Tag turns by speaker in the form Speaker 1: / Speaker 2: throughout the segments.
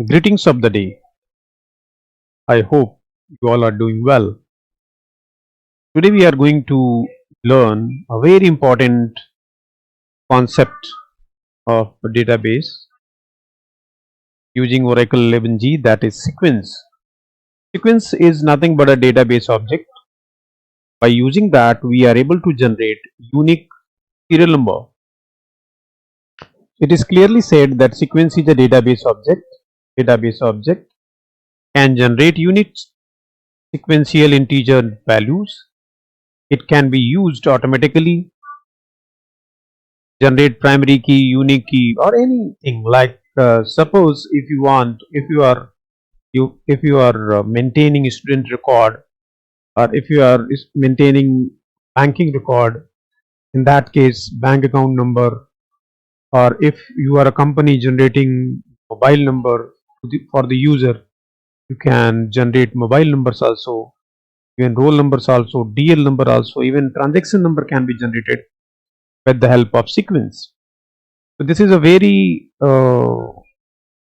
Speaker 1: Greetings of the day. I hope you all are doing well. Today we are going to learn a very important concept of a database using Oracle 11G, that is sequence. Sequence is nothing but a database object. By using that, we are able to generate unique serial number. It is clearly said that sequence is a database object. Database object can generate unique sequential integer values. It can be used automatically, generate primary key, unique key, or anything. Like suppose if you want, if you are maintaining a student record, or if you are maintaining banking record, in that case bank account number, or if you are a company generating mobile number for the user, you can generate mobile numbers also, even roll numbers also, DL number also, even transaction number can be generated with the help of sequence. So this is a very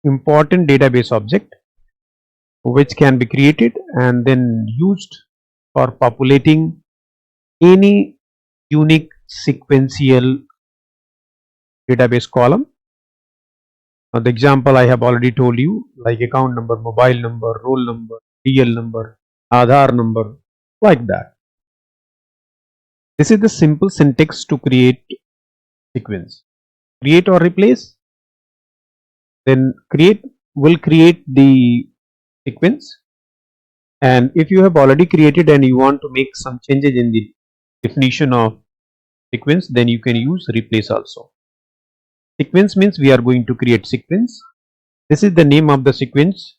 Speaker 1: important database object which can be created and then used for populating any unique sequential database column. The example I have already told you, like account number, mobile number, roll number, DL number, Aadhaar number, like that. This is the simple syntax to create sequence. Create or replace. Then create will create the sequence, and if you have already created and you want to make some changes in the definition of sequence, then you can use replace also. Sequence means we are going to create sequence. This is the name of the sequence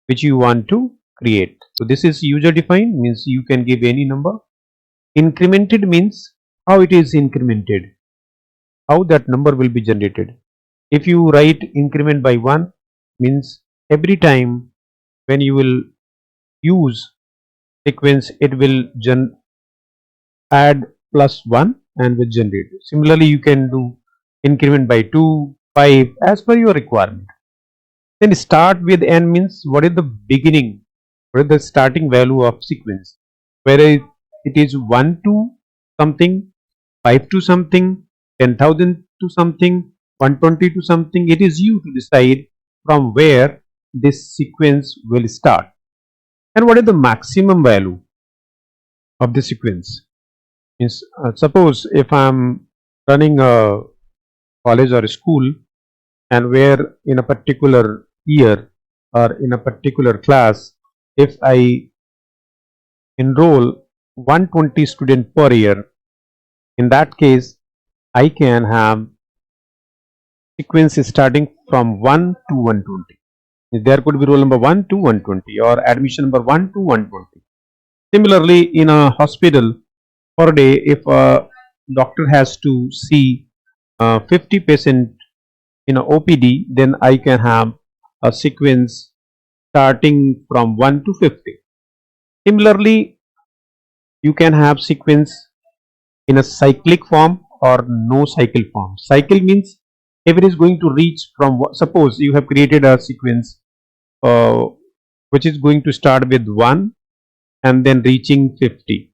Speaker 1: which you want to create. So this is user defined, means you can give any number. Incremented means how it is incremented, how that number will be generated. If you write increment by 1, means every time when you will use sequence, it will add +1 and will generate. Similarly, you can do increment by 2, 5 as per your requirement. Then start with n means what is the beginning, what is the starting value of sequence, whether it is 1 to something, 5 to something, 10,000 to something, 120 to something. It is you to decide from where this sequence will start and what is the maximum value of the sequence. Means suppose if I am running a college or a school, and where in a particular year or in a particular class, if I enroll 120 students per year, in that case I can have sequence starting from 1 to 120. There could be roll number 1 to 120 or admission number 1 to 120. Similarly, in a hospital, per day, if a doctor has to see 50 patients in a OPD, then I can have a sequence starting from 1 to 50. Similarly, you can have sequence in a cyclic form or no cycle form. Cycle means if it is going to reach from, suppose you have created a sequence which is going to start with 1 and then reaching 50,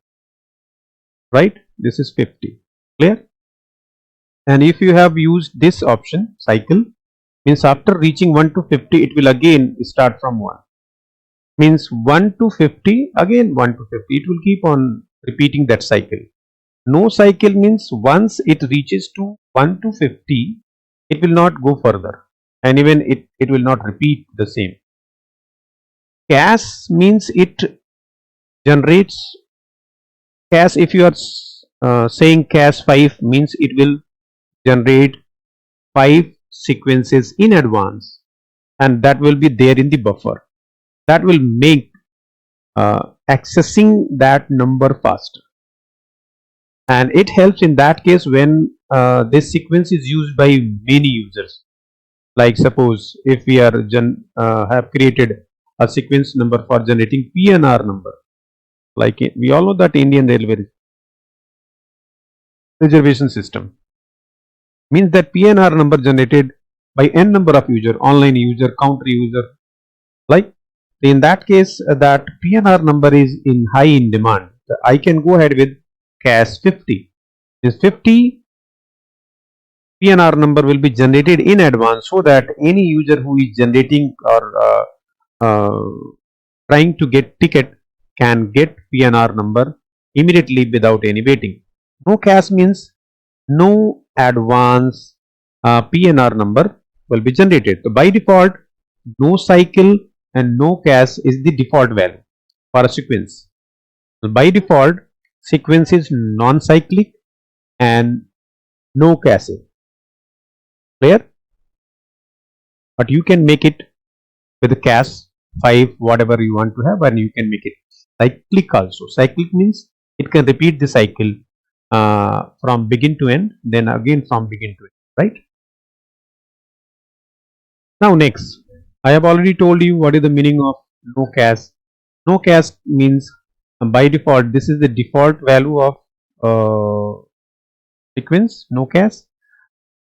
Speaker 1: right? This is 50, clear? And if you have used this option cycle, means after reaching 1 to 50 it will again start from 1, means 1 to 50, again 1 to 50, it will keep on repeating that cycle. No cycle means once it reaches to 1 to 50 it will not go further, and even it will not repeat the same. Cache means it generates cache. If you are saying cache 5, means it will generate 5 sequences in advance, and that will be there in the buffer. That will make accessing that number faster, and it helps in that case when this sequence is used by many users. Like suppose if we are have created a sequence number for generating PNR number, like we all know that Indian Railway reservation system, means that PNR number generated by n number of user, online user, counter user, like in that case that PNR number is in high in demand. I can go ahead with CAS 50. This 50 PNR number will be generated in advance so that any user who is generating or trying to get ticket can get PNR number immediately without any waiting. No CAS means no advance PNR number will be generated. So by default, no cycle and no CAS is the default value for a sequence. So by default, sequence is non-cyclic and no CAS. Clear? But you can make it with a CAS 5, whatever you want to have, and you can make it cyclic also. Cyclic means it can repeat the cycle from begin to end, then again from begin to end, right? Now next, I have already told you what is the meaning of no CAS. No CAS means by default this is the default value of sequence. No CAS.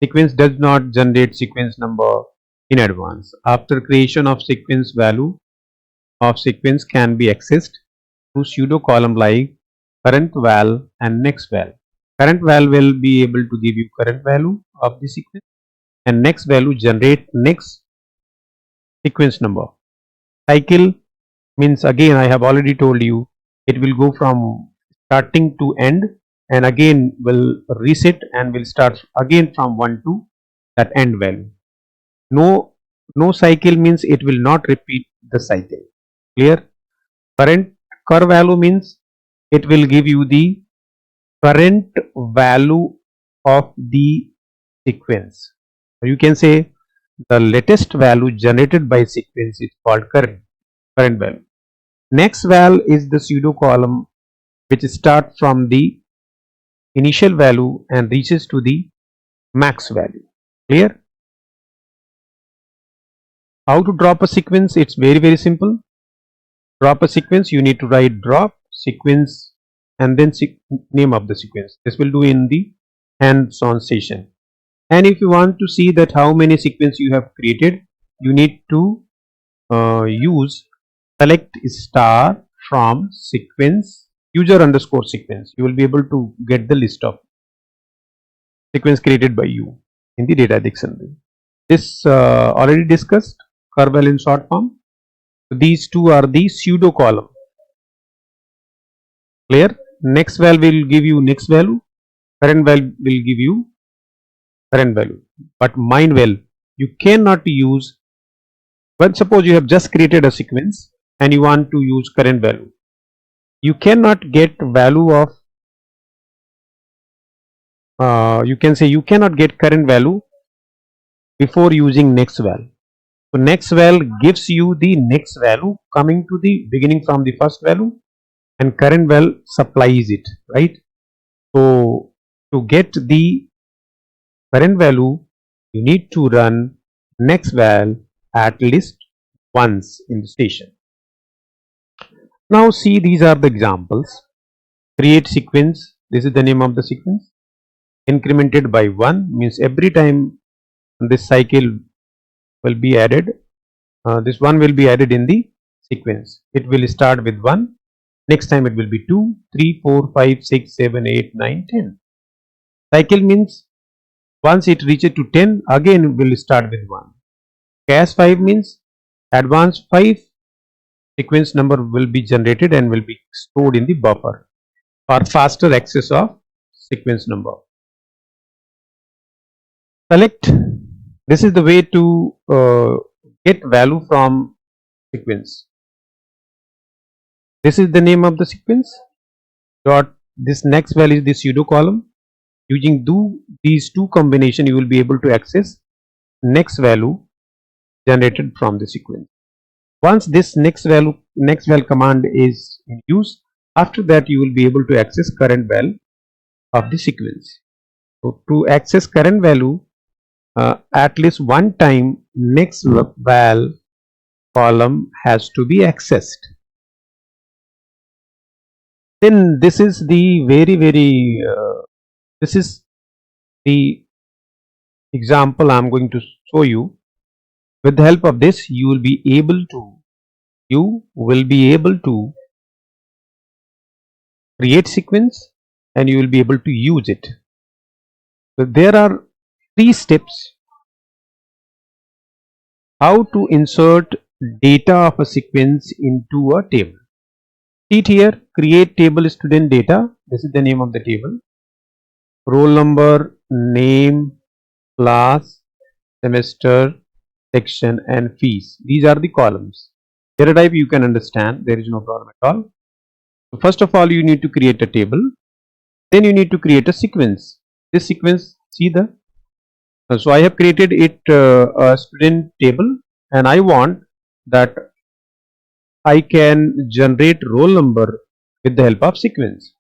Speaker 1: Sequence does not generate sequence number in advance. After creation of sequence, value of sequence can be accessed through pseudo column like current val and next val. Current val will be able to give you current value of the sequence, and next value generate next sequence number. Cycle means, again I have already told you, it will go from starting to end and again will reset and will start again from 1 to that end value. No cycle means it will not repeat the cycle. Clear? Current curve value means it will give you the current value of the sequence. You can say the latest value generated by sequence is called current value. Next val is the pseudo column which starts from the initial value and reaches to the max value. Clear? How to drop a sequence? It's very simple. Drop a sequence, you need to write drop sequence and then name of the sequence. This will do in the hands-on session. And if you want to see that how many sequence you have created, you need to use select star from sequence user underscore sequence. You will be able to get the list of sequence created by you in the data dictionary. This already discussed, curval in short form. These two are the pseudo column. Clear? Next val will give you next value, current val will give you current value, but mind well, you cannot use, when suppose you have just created a sequence and you want to use current value, you cannot get value of you can say you cannot get current value before using next val. So next val gives you the next value coming to the beginning from the first value, and current val supplies it, right? So to get the current value, you need to run next val at least once in the station. Now see, these are the examples. Create sequence, this is the name of the sequence. Incremented by 1 means every time this cycle will be added, this 1 will be added in the sequence. It will start with 1, next time it will be 2, 3, 4, 5, 6, 7, 8, 9, 10. Cycle means once it reaches to 10, again it will start with 1. CAS 5 means advanced 5 sequence number will be generated and will be stored in the buffer for faster access of sequence number. Select, this is the way to get value from sequence. This is the name of the sequence. Dot, this next value is the pseudo column. Using these two combination, you will be able to access next value generated from the sequence. Once this next val command is in use, after that you will be able to access current val of the sequence. So to access current value, at least one time next val column has to be accessed. Then this is the this is the example I'm going to show you. With the help of this, you will be able to create sequence and you will be able to use it. So there are 3 steps how to insert data of a sequence into a table. See it here, create table student data. This is the name of the table. Roll number, name, class, semester, section and fees. These are the columns. Data type you can understand, there is no problem at all. So first of all, you need to create a table. Then you need to create a sequence. This sequence, see so I have created it a student table, and I want that I can generate roll number with the help of sequence.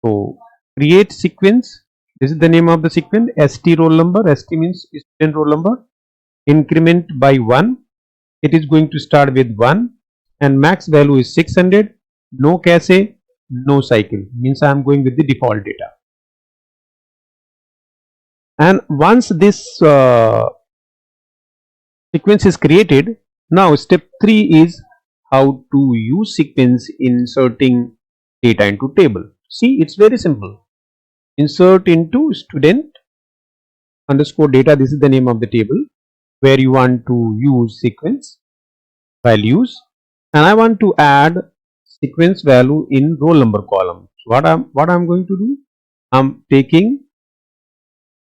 Speaker 1: So create sequence. This is the name of the sequence. ST roll number. ST means student roll number. Increment by 1. It is going to start with 1 and max value is 600. No cache, no cycle. Means I am going with the default data. And once this sequence is created, now step 3 is how to use sequence inserting data into table. See, it's very simple. Insert into student underscore data. This is the name of the table where you want to use sequence values, and I want to add sequence value in roll number column. So what I'm going to do, I'm taking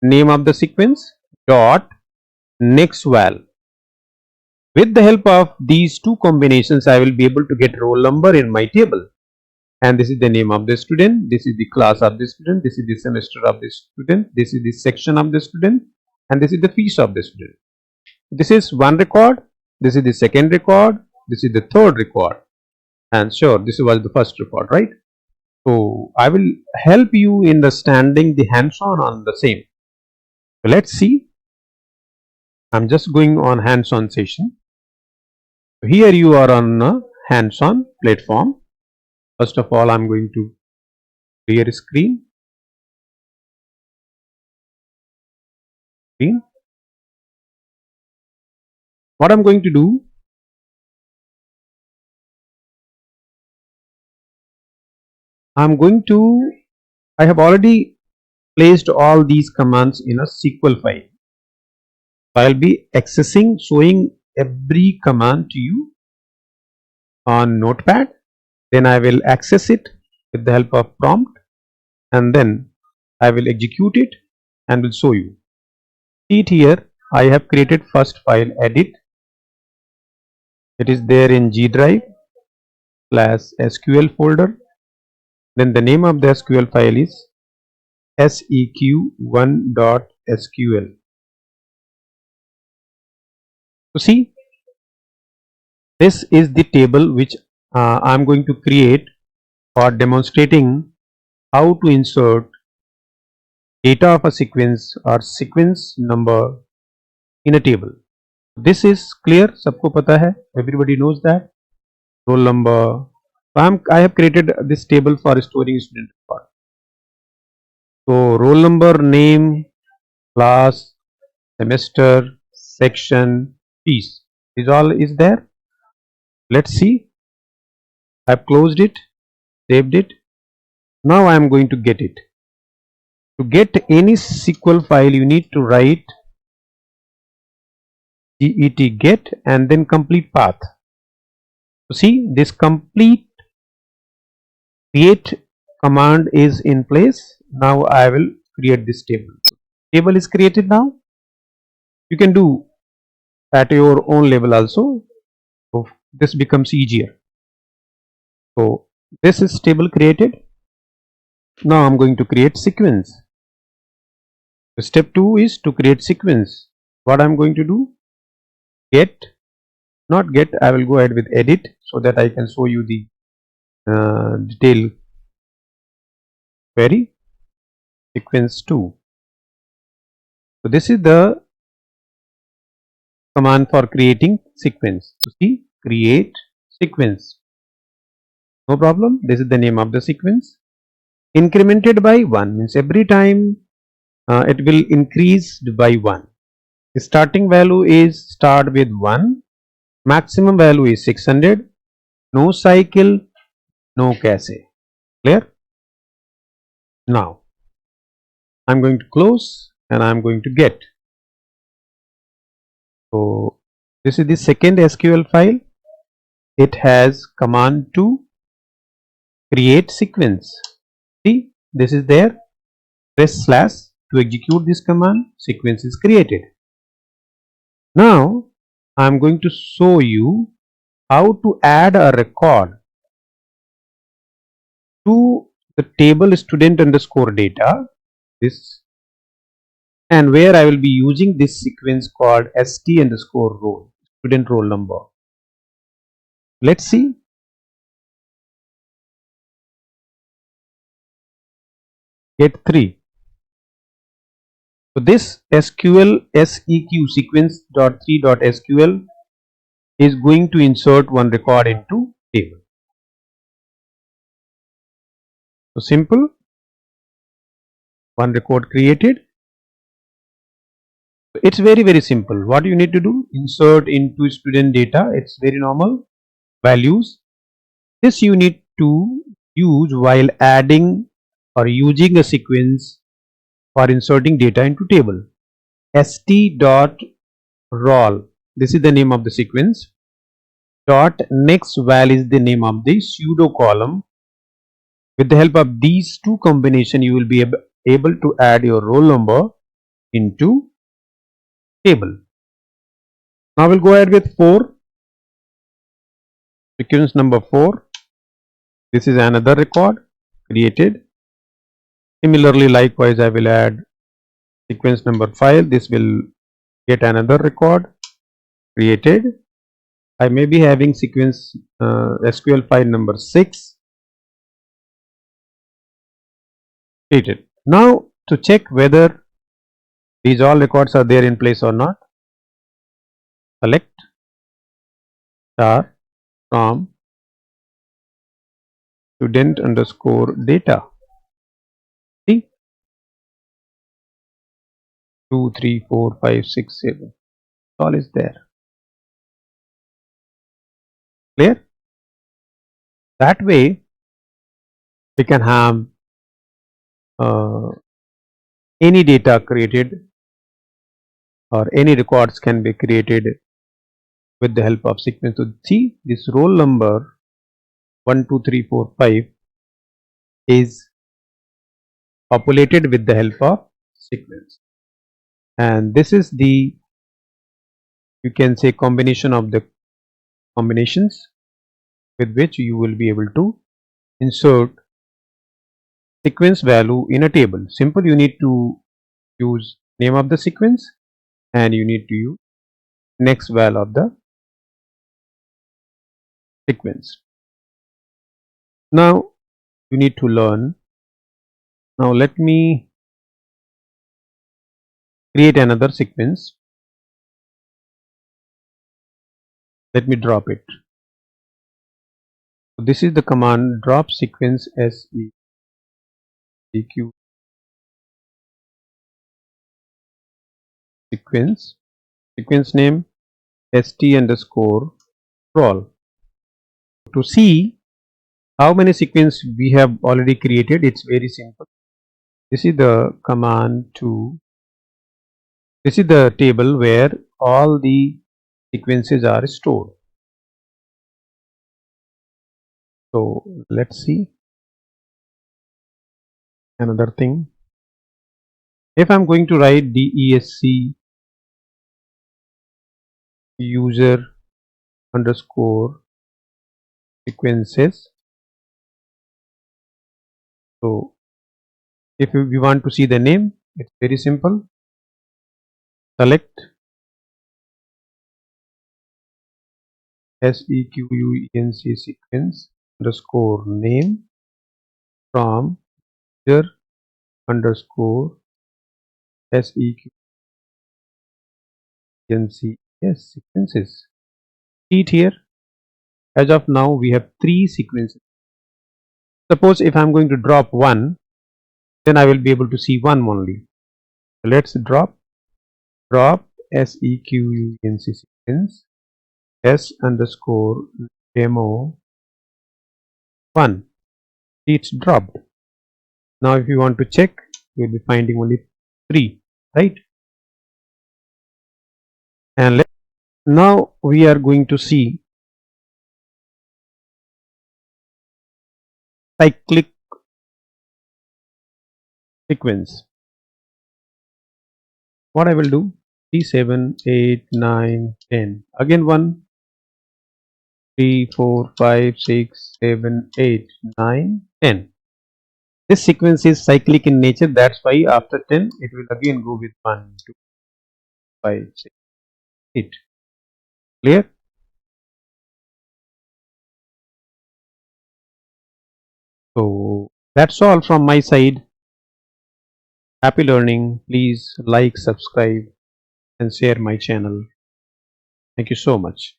Speaker 1: name of the sequence dot next val. With the help of these two combinations, I will be able to get roll number in my table. And this is the name of the student, this is the class of the student, this is the semester of the student, this is the section of the student, and this is the fees of the student. This is one record, this is the second record, this is the third record, and sure, this was the first record, right? So I will help you in understanding the hands-on on the same. So let's see. I'm just going on hands-on session. Here you are on a hands-on platform. First of all, I'm going to clear screen. What I'm going to do, I have already placed all these commands in a SQL file. I'll be accessing, showing every command to you on Notepad. Then I will access it with the help of prompt, and then I will execute it and will show you. See it here, I have created first file edit. It is there in G drive / SQL folder. Then the name of the SQL file is seq1.sql. So see, this is the table which I am going to create for demonstrating how to insert data of a sequence or sequence number in a table. This is clear, सबको पता है, everybody knows that. Roll number. So I have created this table for storing student record. So roll number, name, class, semester, section, fees. This all is there. Let's see. I've closed it, saved it. Now I am going to get it. To get any SQL file, you need to write get and then complete path. So see, this complete create command is in place. Now I will create this table. Table is created now. You can do at your own level also. So this becomes easier. So this is table created. Now I'm going to create sequence. Step 2 is to create sequence. What I'm going to do, get, not get, I will go ahead with edit so that I can show you the detail query. Sequence 2. So this is the command for creating sequence. So see, create sequence. No problem. This is the name of the sequence. Incremented by 1 means every time it will increase by 1. The starting value is start with 1, maximum value is 600, no cycle, no cache. Clear? Now I'm going to close and I'm going to get. So this is the second SQL file. It has command to create sequence. See, this is there. Press slash to execute this command. Sequence is created. Now I'm going to show you how to add a record to the table student underscore data, this, and where I will be using this sequence called st underscore roll, student roll number. Let's see. Get 3. So this SQL seq sequence.3.sql is going to insert one record into table. So simple, one record created. It's very simple. What you need to do, insert into student data. It's very normal. Values, this you need to use while adding or using a sequence for inserting data into table. st.roll, this is the name of the sequence. Dot next val is the name of the pseudo column. With the help of these two combination, you will be able to add your roll number into table. Now we'll go ahead with 4. Sequence number 4. This is another record created. Similarly, likewise, I will add sequence number 5. This will get another record created. I may be having sequence SQL file number 6 created. Now to check whether these all records are there in place or not, select star from student underscore data. See, 2, 3, 4, 5, 6, 7. All is there. Clear? That way we can have any data created or any records can be created with the help of sequence. So see, this roll number 1, 2, 3, 4, 5 is populated with the help of sequence, and this is the, you can say, combination of the combinations with which you will be able to insert sequence value in a table. Simple, you need to use name of the sequence and you need to use next val of the sequence. Now you need to learn. Now let me create another sequence. Let me drop it. So this is the command drop sequence seq sequence name st underscore roll. To see how many sequence we have already created, it's very simple. This is the command to, this is the table where all the sequences are stored. So let's see another thing. If I'm going to write desc user underscore sequences, so if we want to see the name, it's very simple. Select sequence sequence underscore name from user underscore sequence sequences. See it here. As of now, we have 3 sequences. Suppose if I'm going to drop 1, then I will be able to see 1 only. Let's drop sequence sequence s underscore demo 1. It's dropped. Now if you want to check, you'll be finding only 3, right? And now we are going to see cyclic sequence. What I will do, 3, 7, 8, 9, 10. Again 1, 3, 4, 5, 6, 7, 8, 9, 10. This sequence is cyclic in nature. That's why after 10, it will again go with 1, 2, 5, 6, 8. Clear? So that's all from my side. Happy learning. Please like, subscribe, and share my channel. Thank you so much.